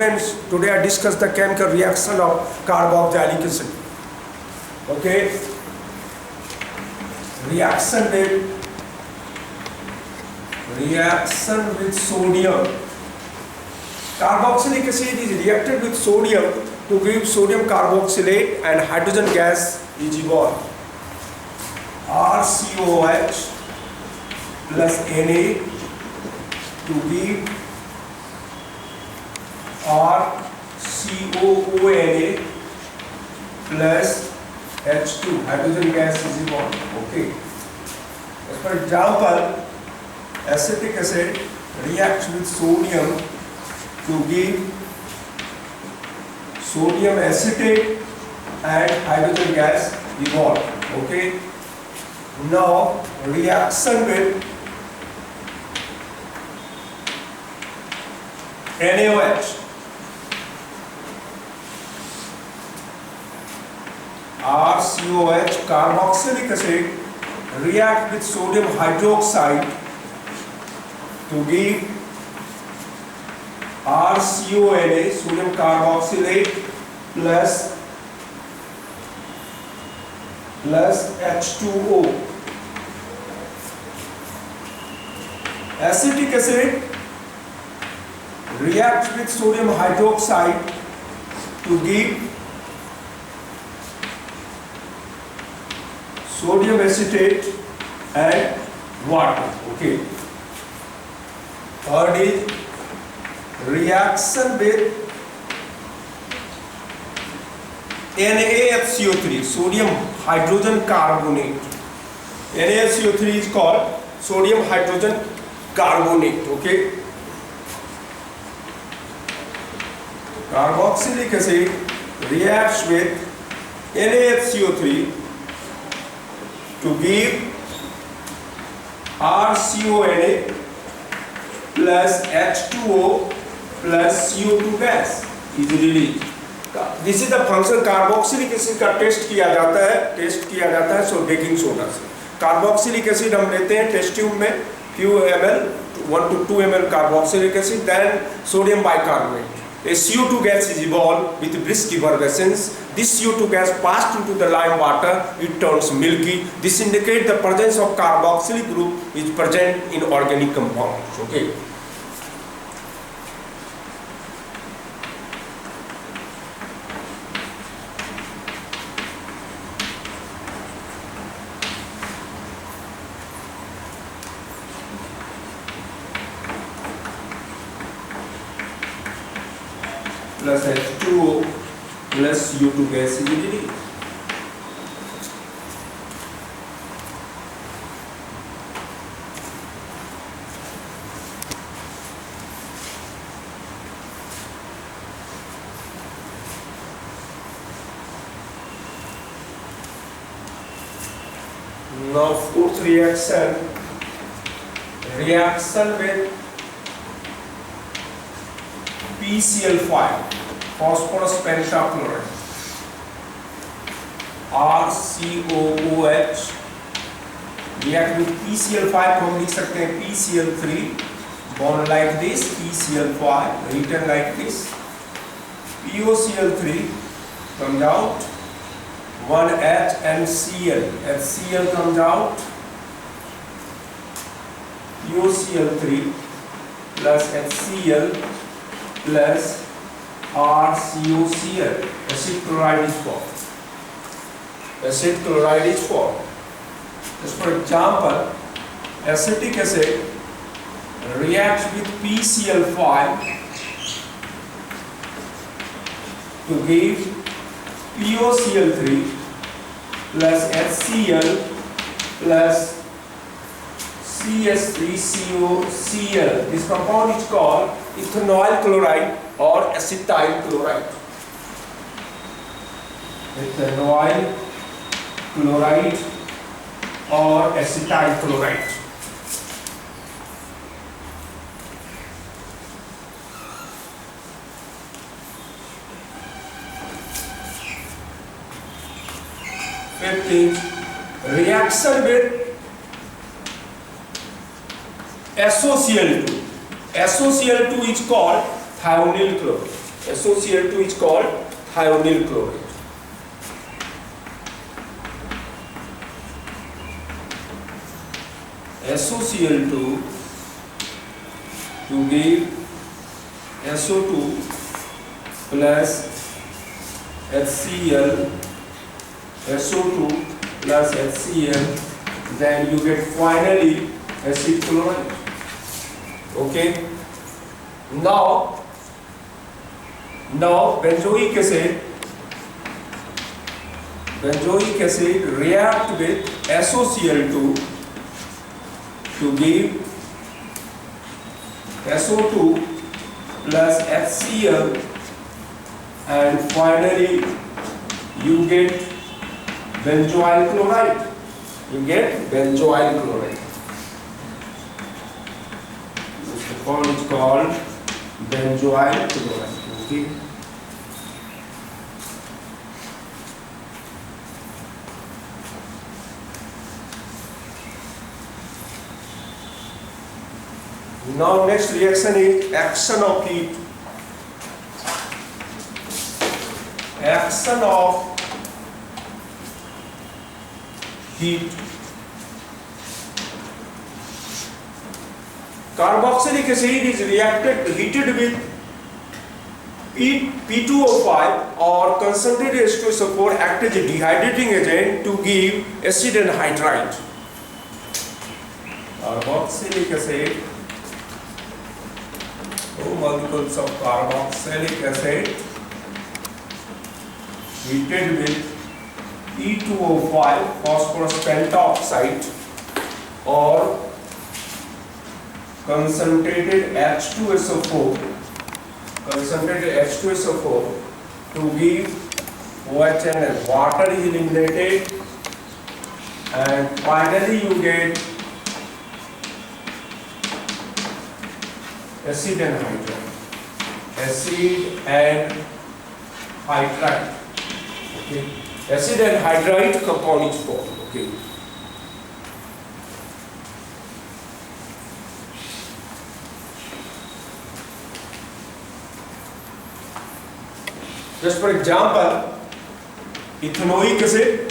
Friends, today I discuss the chemical reaction of carboxylic acid. Okay, reaction with sodium. Carboxylic acid is reacted with sodium to give sodium carboxylate and hydrogen gas is evolved. RCOH plus Na to give RCOONA plus H2, hydrogen gas is evolved. Okay. As for example, acetic acid reacts with sodium to give sodium acetate and hydrogen gas evolved. Okay. Now reaction with NaOH. RCOH, carboxylic acid, react with sodium hydroxide to give RCONA, sodium carboxylate plus H2O. Acetic acid reacts with sodium hydroxide to give sodium acetate and water. Okay. Third is reaction with NaFCO3, sodium hydrogen carbonate. NaFCO3 is called sodium hydrogen carbonate. Okay. Carboxylic acid reacts with NaFCO3 to give RCONA plus H2O plus CO2 gas is released. This is the function. Carboxylic acid का test किया जाता है सो baking soda से. Carboxylic acid हम लेते हैं test tube में few ml 1 to 2 ml carboxylic acid, then sodium bicarbonate. A CO2 gas is evolved with brisk effervescence. This CO2 gas passed into the lime water, it turns milky. This indicates the presence of carboxylic group is present in organic compounds. Okay. Plus H2O plus CO2 gas is released. Now fourth reaction with PCl5, phosphorus pentafluoride. RCOOH react with PCl5 को हम लिख सकते हैं PCl3, bond like this, PCl5 written like this. POCl3 comes out, 1H and Cl, HCl comes out, POCl3 plus HCl plus RCOCl, acid chloride is formed. Just for example, acetic acid reacts with PCl5 to give POCl3 plus HCl plus CH3COCl. This compound is called ethanoyl chloride or acetyl chloride. Ethanoyl chloride or acetyl chloride. Fifth is reaction with SOCl2. SOCl2 is called thionyl chloride. SOCl2 is called thionyl chloride. SOCl2 to give SO2 plus HCl, SO2 plus HCl, then you get finally acid chloride. Okay. Now benzoic acid react with SOCl2 to give SO2 plus HCl, and finally you get benzoyl chloride. This compound is called benzoyl chloride. Okay. Now next reaction is action of heat. Action of heat. Carboxylic acid is heated with P2O5 or concentrated H2SO4 act as a dehydrating agent to give acid anhydride. Carboxylic acid, two molecules of carboxylic acid heated with P2O5 phosphorus pentoxide or concentrated H2SO4 to give OHN, and water is eliminated, and finally you get acid anhydride. Okay. Acid anhydride compound is formed. Okay. Just for example, ethanoic acid.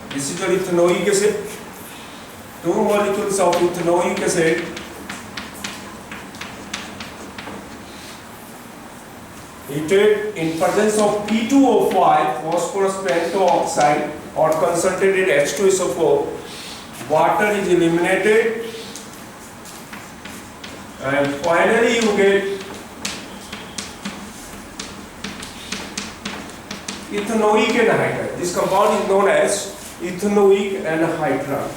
This is your ethanoic acid. Two molecules of ethanoic acid heated in presence of P2O5 phosphorus pentoxide or concentrated H2SO4. Water is eliminated, and finally you get ethanoic anhydride. This compound is known as ethanoic anhydride.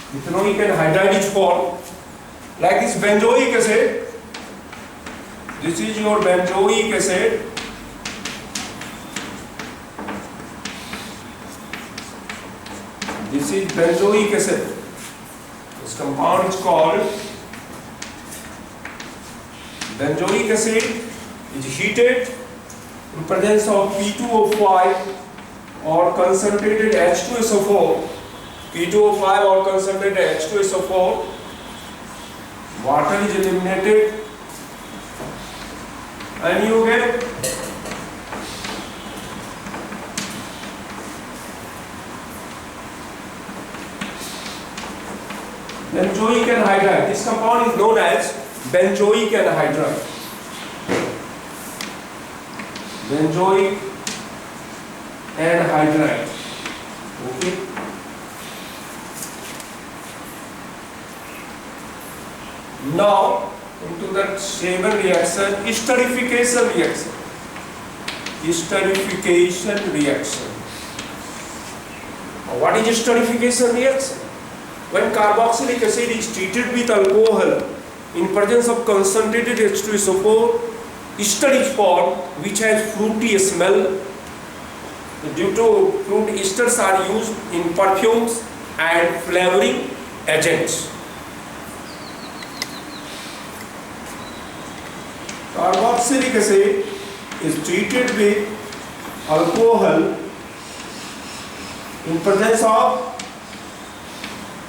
Ethanoic anhydride is formed like this benzoic acid. This is your benzoic acid. This is benzoic acid. This compound is called benzoic acid. Is heated in presence of P2O5 or concentrated H2SO4. P2O5 or concentrated H2SO4. Water is eliminated, and you get benzoic anhydride. This compound is known as benzoic anhydride. Benzoic anhydride. Okay. Now into the second reaction, esterification reaction. Esterification reaction. What is esterification reaction? When carboxylic acid is treated with alcohol in presence of concentrated H2SO4, ester is formed which has fruity smell. Due to fruit, esters are used in perfumes and flavoring agents. Carboxylic acid is treated with alcohol in presence of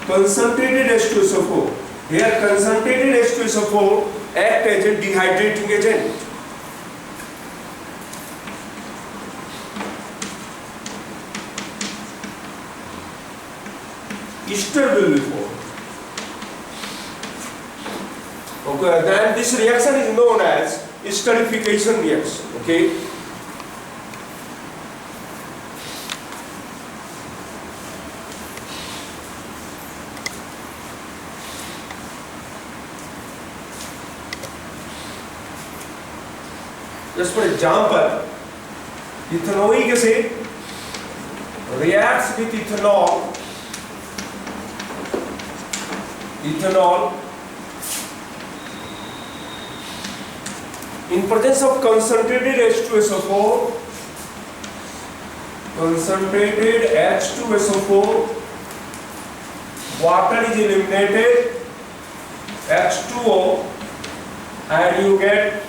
concentrated H2SO4. Here concentrated H2SO4 act as a dehydrating agent. Ester will be formed. Okay, then this reaction is known as esterification reaction. Okay. Just for example, ethanoic acid reacts with ethanol. In presence of concentrated H2SO4, water is eliminated, H2O, and you get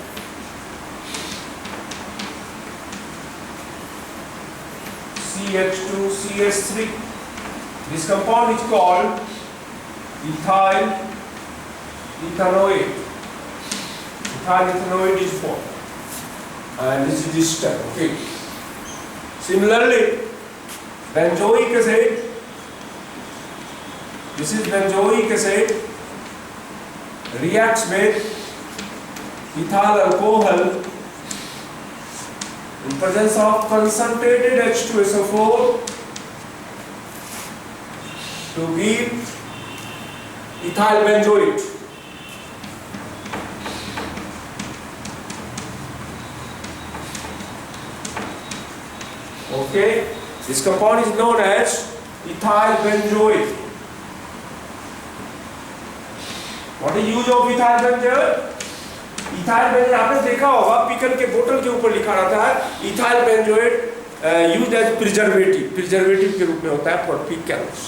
CH2, CH3. This compound is called ethyl ethanoate. Ethyl ethanoate is formed, and this is this step. Okay. Similarly, benzoic acid. This is benzoic acid reacts with ethyl alcohol in presence of concentrated H2SO4 to give ethyl benzoate. Okay, this compound is known as ethyl benzoate. What is use of ethyl benzoate? Ethyl benzoate आपने देखा होगा pickle के बोतल के ऊपर लिखा रहता है ethyl benzoate used as preservative के रूप में होता है for pickles.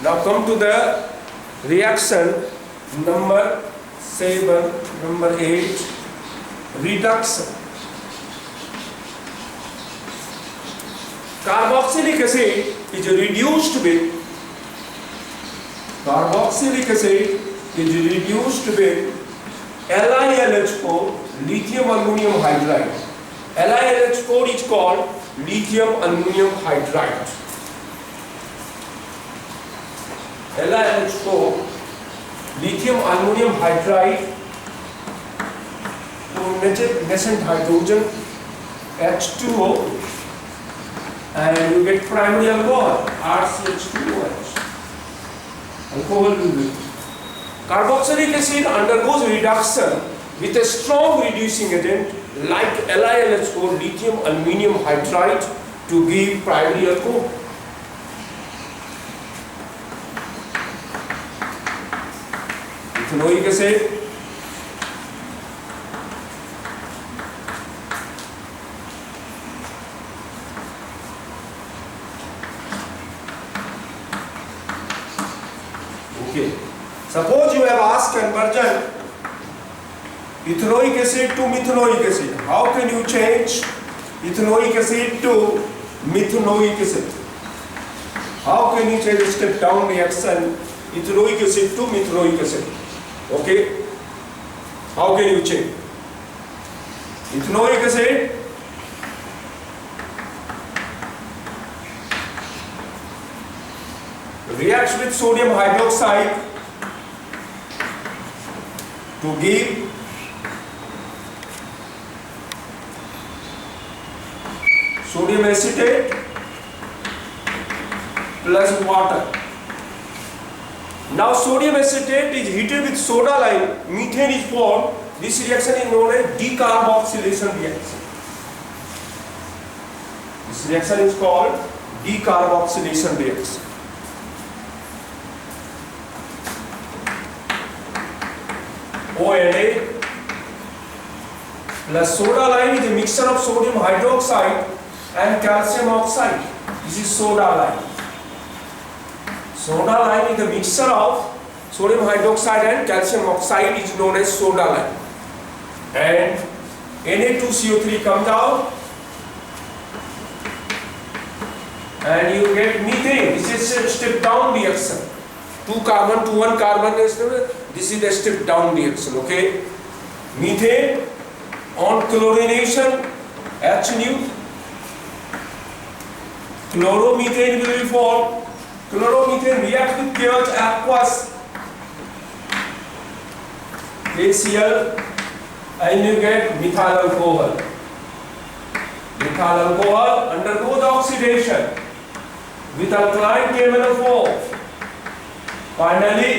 Now come to the reaction number 7, number 8, reduction. Carboxylic acid is reduced with LiLH4, lithium aluminum hydride. LiLH4 is called lithium aluminum hydride. LiLH4, lithium aluminum hydride, to nascent hydrogen H2O, and you get primary alcohol RCH2OH. Alcohol will be. Carboxylic acid undergoes reduction with a strong reducing agent like LiLH4, lithium aluminum hydride, to give primary alcohol. Ethanoic acid, okay. Suppose you have asked conversion ethanoic acid to methanoic acid. How can you change ethanoic acid to methanoic acid? How can you change a step down reaction ethanoic acid to methanoic acid? Okay. How can you change? Ethanoic acid reacts with sodium hydroxide to give sodium acetate plus water. Now sodium acetate is heated with soda lime, methane is formed. This reaction is known as decarboxylation reaction. This reaction is called decarboxylation reaction. ONA plus soda lime is a mixture of sodium hydroxide and calcium oxide. This is soda lime. Soda lime is a mixture of sodium hydroxide and calcium oxide, is known as soda lime. and Na2CO3 comes out and you get methane. This is a step down reaction. 2 carbon to 1 carbon is this is the step down reaction. Okay, methane on chlorination H nu, chloromethane will be formed. Chloromethane reacts with KH aqueous KCl and you get methyl alcohol. Methyl alcohol undergoes oxidation with alkaline KMnO4. Finally,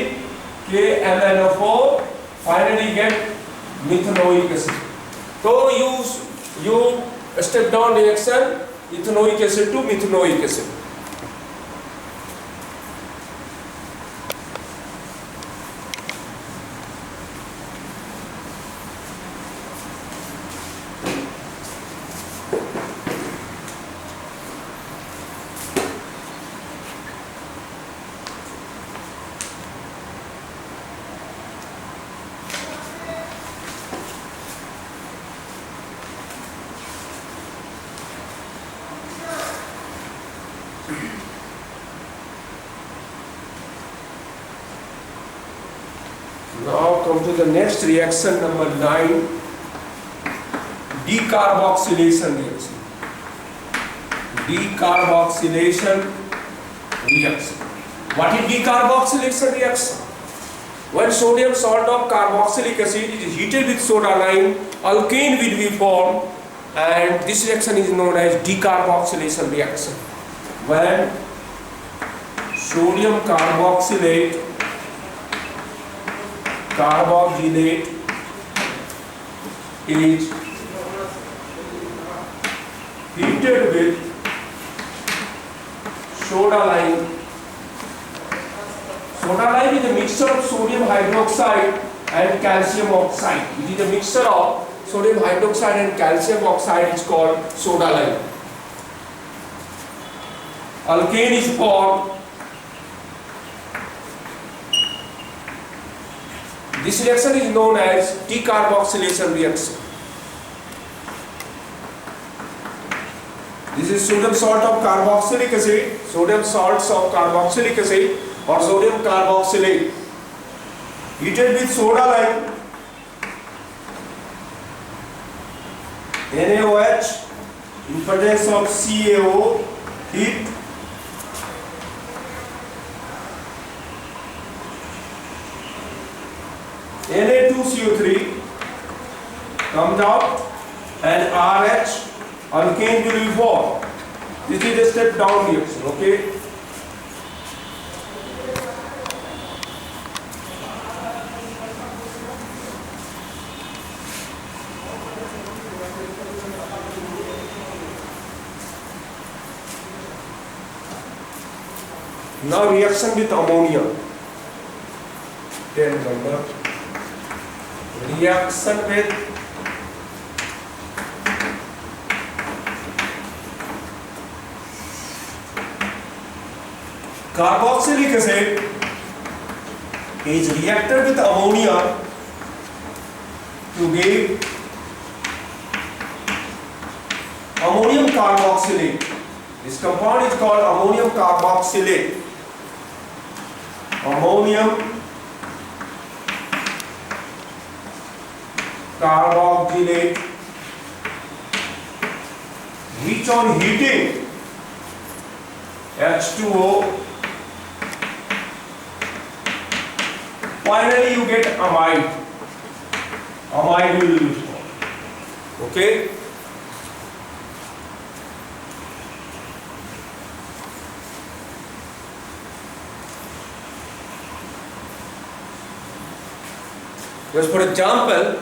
KMnO4 finally get methanoic acid. So you step down reaction ethanoic acid to methanoic acid. Now come to the next reaction, number 9, decarboxylation reaction. Decarboxylation reaction. What is decarboxylation reaction? When sodium salt of carboxylic acid is heated with soda lime, alkane will be formed, and this reaction is known as decarboxylation reaction. When sodium carboxylate is heated with soda lime. Soda lime is a mixture of sodium hydroxide and calcium oxide. It is a mixture of sodium hydroxide and calcium oxide. It's called soda lime. Alkane is formed. This reaction is known as decarboxylation reaction. This is sodium salt of carboxylic acid, sodium salts of carboxylic acid or sodium carboxylate heated with soda lime, NaOH in presence of CaO, heat, Na2CO3 comes out and RH alkane will be formed. This is a step down reaction. Okay. Now reaction with ammonia. 10 number. Reaction with carboxylic acid is reacted with ammonia to give ammonium carboxylate. This compound is called ammonium carboxylate. Ammonium carboxylate, which on heating H2O, finally you get amide. Amide will be formed. Okay. Just for example,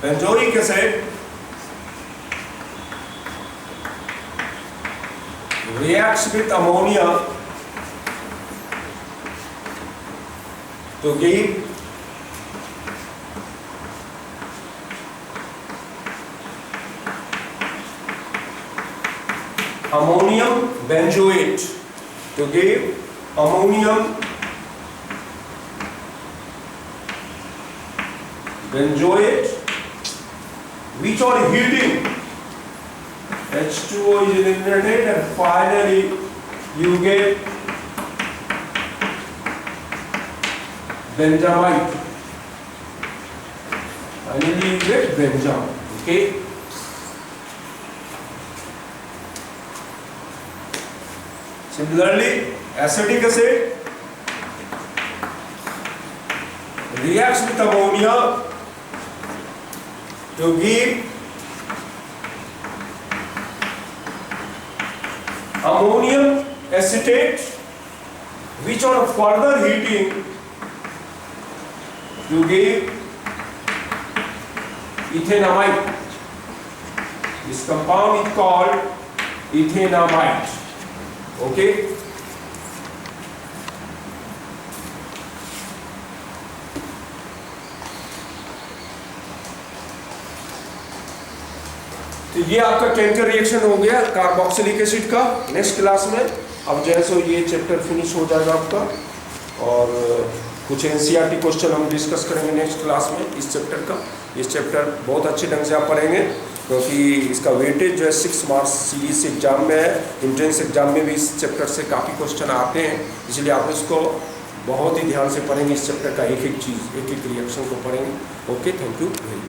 benzoic acid reacts with ammonia to give ammonium benzoate, to give ammonium benzoate, which are heating. H2O is eliminated, and finally you get benzamide. Finally you get benzene. Okay. Similarly, acetic acid reacts with ammonia to give ammonium acetate, which on further heating to give ethanamide. This compound is called ethanamide. Okay. तो ये आपका chemical reaction हो गया carboxylic acid का। Next class में अब जैसे ये चैप्टर फिनिश हो जाएगा आपका, और कुछ एनसीईआरटी क्वेश्चन हम डिस्कस करेंगे नेक्स्ट क्लास में इस चैप्टर का। इस चैप्टर बहुत अच्छे ढंग से आप पढ़ेंगे, क्योंकि इसका वेटेज जो है 6 मार्क्स सीरीज एग्जाम में है। एंट्रेंस एग्जाम में भी इस चैप्टर से काफ़ी क्वेश्चन आते हैं, इसलिए आप इसको बहुत ही ध्यान से पढ़ेंगे। इस चैप्टर का एक एक चीज़, एक एक रिएक्शन को पढ़ेंगे। Okay, thank you.